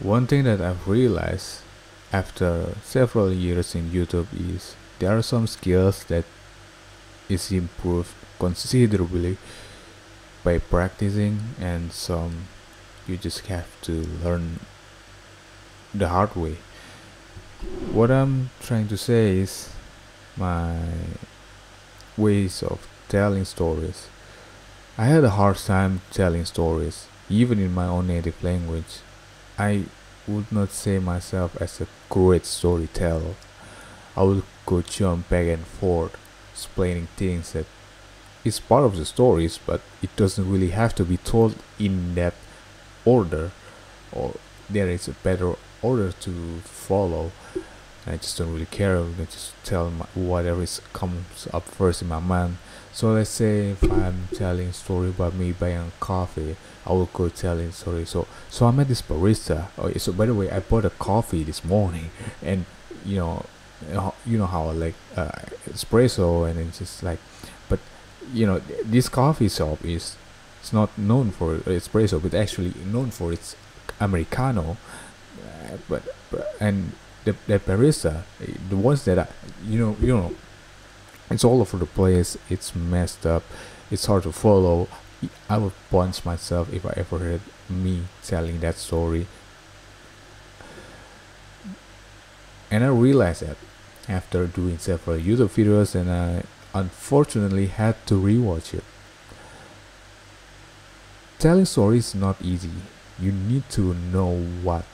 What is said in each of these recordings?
One thing that I've realized after several years in YouTube is there are some skills that is improved considerably by practicing, and some you just have to learn the hard way. What I'm trying to say is my ways of telling stories. I had a hard time telling stories, even in my own native language. I would not say myself as a great storyteller. I would go jump back and forth, explaining things that is part of the stories, but it doesn't really have to be told in that order, or there is a better order to follow. I just don't really care. I just tell whatever comes up first in my mind. So let's say if I'm telling a story about me buying coffee, I will go telling story. So I met this barista. Oh, so by the way, I bought a coffee this morning, and you know, you know how I like espresso, and it's just like, but this coffee shop is it's not known for espresso, but actually known for its americano. And the barista, the ones that I, it's all over the place. It's messed up. It's hard to follow. I would punch myself if I ever heard me telling that story. And I realized that after doing several YouTube videos, and I unfortunately had to rewatch it. Telling stories is not easy. You need to know what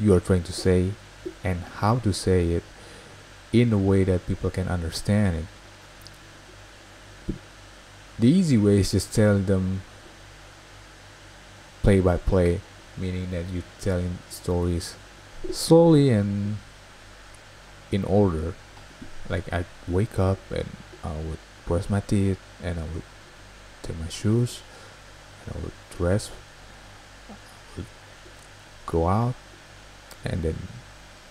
you are trying to say and how to say it in a way that people can understand it. The easy way is just telling them play by play, meaning that you telling stories slowly and in order. Like I wake up and I would brush my teeth, and I would take my shoes, and I would dress, would go out, and then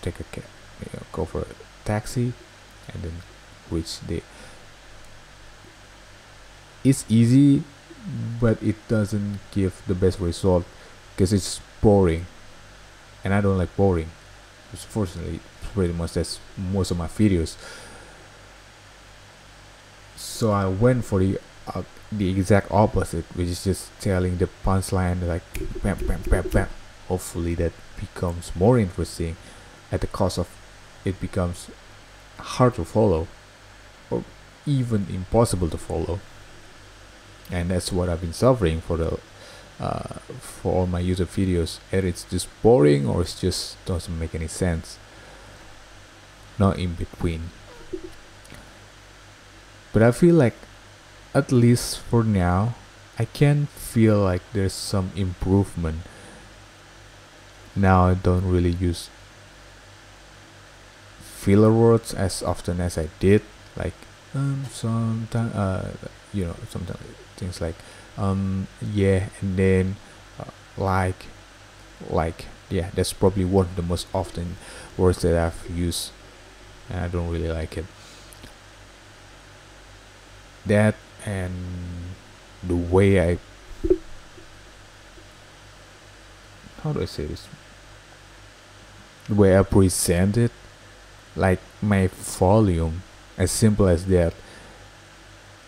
take a cab, go for a taxi, and then reach the. It's easy, but it doesn't give the best result because it's boring, and I don't like boring. Fortunately, pretty much that's most of my videos. So I went for the exact opposite, which is just telling the punchline like bam, bam, bam, bam. Hopefully that becomes more interesting at the cost of it becomes hard to follow or even impossible to follow. And that's what I've been suffering for all my YouTube videos. Either it's just boring or it just doesn't make any sense. Not in between. But I feel like, at least for now, I can feel like there's some improvement. Now I don't really use filler words as often as I did. Like sometimes sometimes things like yeah, and then like yeah, that's probably one of the most often words that I've used, and I don't really like it. That, and the way I, how do I say this, the way I present it, like my volume, as simple as that,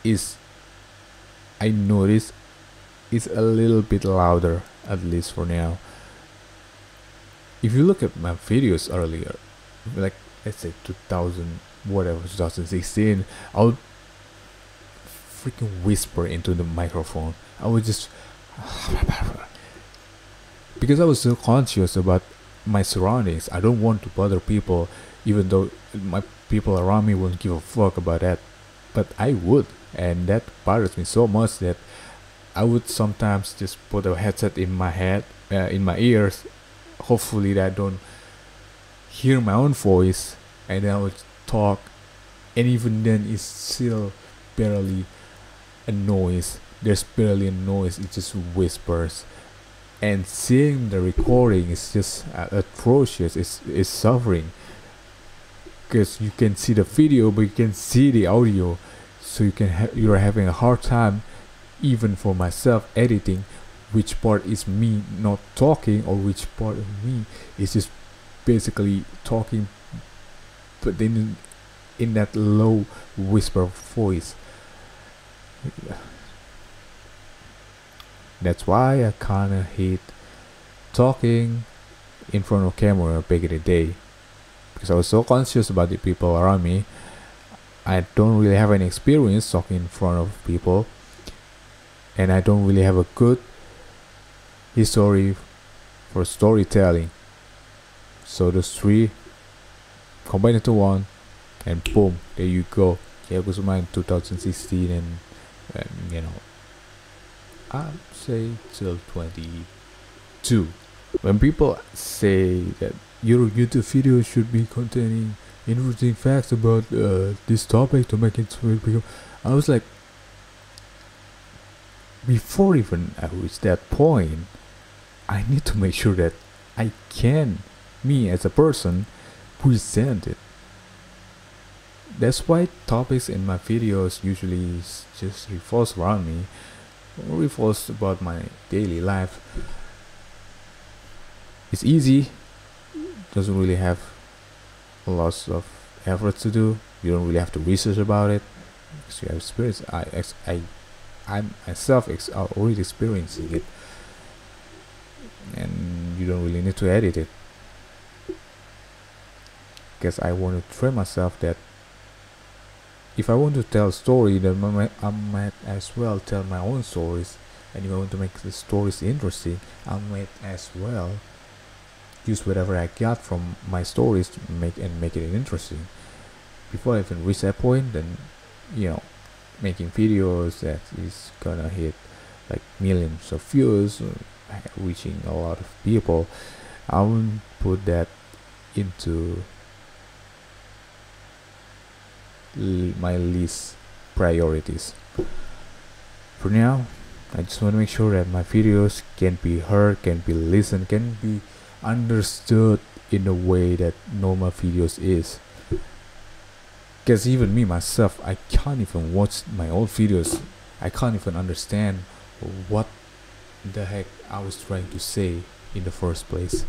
is, I notice, is a little bit louder, at least for now. If you look at my videos earlier, like let's say 2000 whatever, 2016, I would freaking whisper into the microphone. I would just because I was so conscious about my surroundings. I don't want to bother people, even though my people around me won't give a fuck about that, but I would, and that bothers me so much that I would sometimes just put a headset in my head, in my ears, hopefully that I don't hear my own voice, and then I would talk, and even then it's still barely a noise. There's barely a noise. It just whispers. And seeing the recording is just atrocious. It's suffering because you can see the video, but you can see the audio. So you're having a hard time, even for myself editing, which part is me not talking or which part of me is just basically talking, but then in that low whisper voice. That's why I kinda hate talking in front of camera back in the day, because I was so conscious about the people around me. I don't really have any experience talking in front of people, and I don't really have a good history for storytelling. So those three combine into one, and boom, there you go. Yakusuma in 2016, and I'd say till 22. When people say that your YouTube video should be containing interesting facts about this topic to make it, I was like, before even I reach that point, I need to make sure that I can, me as a person, present it. That's why topics in my videos usually just revolves around me, or revolves about my daily life. It's easy, doesn't really have a lot of effort to do. You don't really have to research about it because you have experience. I myself already experiencing it, and you don't really need to edit it. Because I want to train myself that if I want to tell a story, then I might as well tell my own stories. And if I want to make the stories interesting, I might as well use whatever I got from my stories to make it interesting. Before I even reach that point, then making videos that is gonna hit like millions of views, reaching a lot of people, I won't put that into my list priorities. For now, I just want to make sure that my videos can be heard, can be listened, can be understood in the way that normal videos is. Because even me myself, I can't even watch my old videos. I can't even understand what the heck I was trying to say in the first place.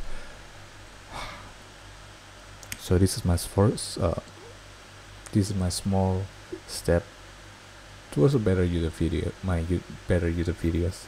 So this is my first this is my small step towards a better YouTube video, better YouTube videos.